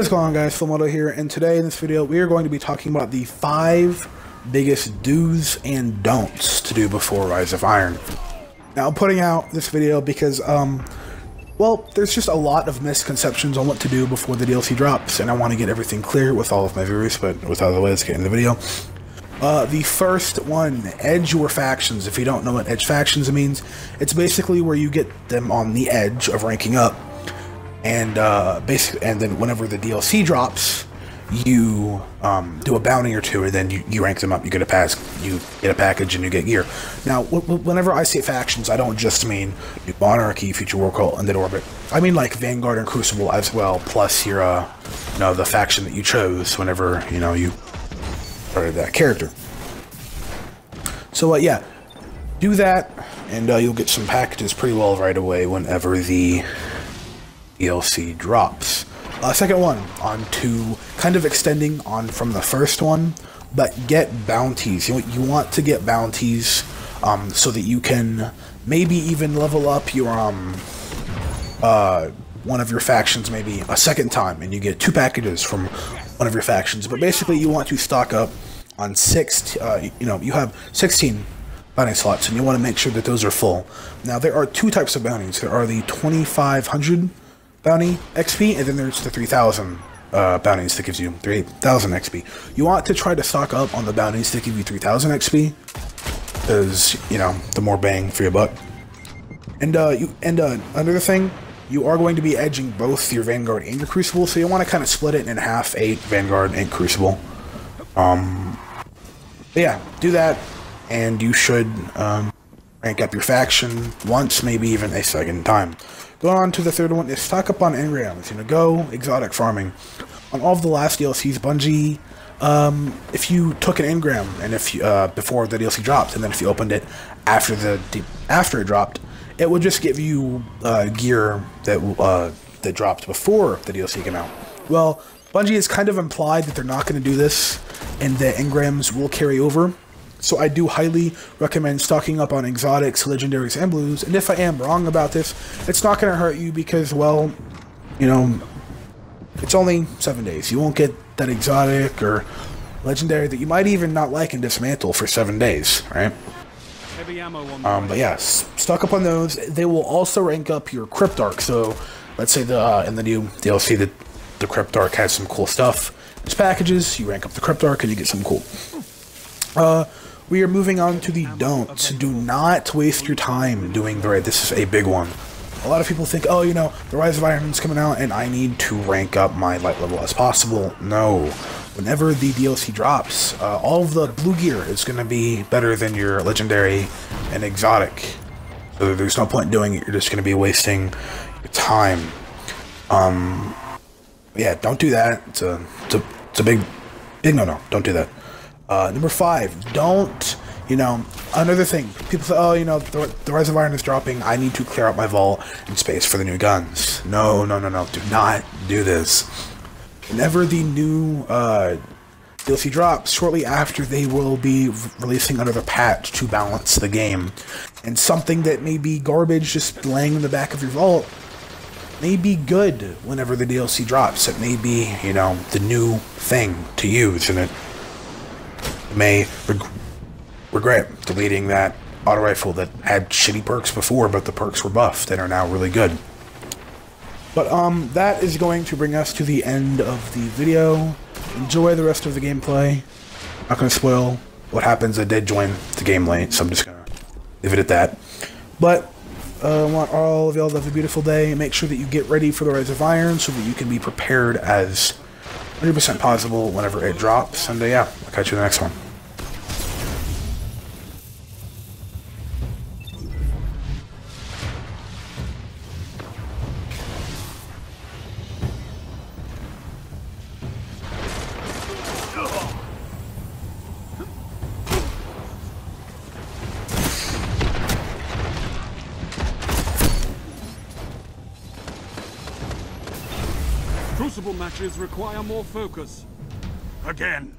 What is going on, guys? Flamoto here, and today in this video we are going to be talking about the 5 biggest do's and don'ts to do before Rise of Iron. Now, I'm putting out this video because, well, there's just a lot of misconceptions on what to do before the DLC drops, and I want to get everything clear with all of my viewers, but without the way, let's get into the video. The first one, edge your factions. If you don't know what edge factions means, it's basically where you get them on the edge of ranking up. And and then whenever the DLC drops, you do a bounty or two, and then you rank them up. You get a package, and you get gear. Now, whenever I say factions, I don't just mean Monarchy, Future War Cult, Undead Orbit. I mean like Vanguard and Crucible as well, plus your the faction that you chose whenever you started that character. So yeah, do that, and you'll get some packages pretty well right away whenever the DLC drops. Second one, on to kind of extending on from the first one, but get bounties. You want to get bounties so that you can maybe even level up your one of your factions maybe a second time, and you get 2 packages from one of your factions. But basically, you want to stock up on 6. You have 16 bounty slots, and you want to make sure that those are full. Now, there are 2 types of bounties. There are the 2,500 bounty XP, and then there's the 3,000 bounties that gives you 3,000 XP. You want to try to stock up on the bounties that give you 3,000 XP, because the more bang for your buck. And another thing, you are going to be edging both your Vanguard and your Crucible, so you want to kind of split it in half, 8 Vanguard and Crucible. Yeah, do that, and you should rank up your faction once, maybe even a second time. Going on to the third one is stock up on engrams. Go exotic farming. On all of the last DLCs, Bungie, if you took an engram and if you, before the DLC dropped, and then if you opened it after it dropped, it would just give you gear that dropped before the DLC came out. Well, Bungie has kind of implied that they're not going to do this, and that engrams will carry over. So I do highly recommend stocking up on exotics, legendaries, and blues. And if I am wrong about this, it's not going to hurt you because, well, it's only 7 days. You won't get that exotic or legendary that you might even not like and dismantle for 7 days, right? Heavy ammo on but yeah, stock up on those. They will also rank up your Cryptarch. So let's say in the new DLC that the Cryptarch has some cool stuff. There's packages. You rank up the Cryptarch and you get some cool. We are moving on to the don'ts. Do not waste your time doing the raid. This is a big one. A lot of people think, oh, the Rise of Iron is coming out and I need to rank up my light level as possible. No. Whenever the DLC drops, all of the blue gear is going to be better than your legendary and exotic. So there's no point in doing it. You're just going to be wasting your time. Yeah, don't do that. It's a big no-no. Don't do that. Number 5, don't, another thing, people say, oh, the Rise of Iron is dropping, I need to clear out my vault and space for the new guns. No, do not do this. Whenever the new DLC drops, shortly after, they will be releasing another patch to balance the game. And something that may be garbage just laying in the back of your vault may be good whenever the DLC drops. It may be, the new thing to use, and it may regret deleting that auto rifle that had shitty perks before, but the perks were buffed and are now really good. But that is going to bring us to the end of the video. Enjoy the rest of the gameplay. Not going to spoil what happens. I did join the game late, so I'm just going to leave it at that. But I want all of y'all to have a beautiful day, and make sure that you get ready for the Rise of Iron so that you can be prepared as 100% possible whenever it drops. And yeah, I'll catch you in the next one. Crucible matches require more focus. Again.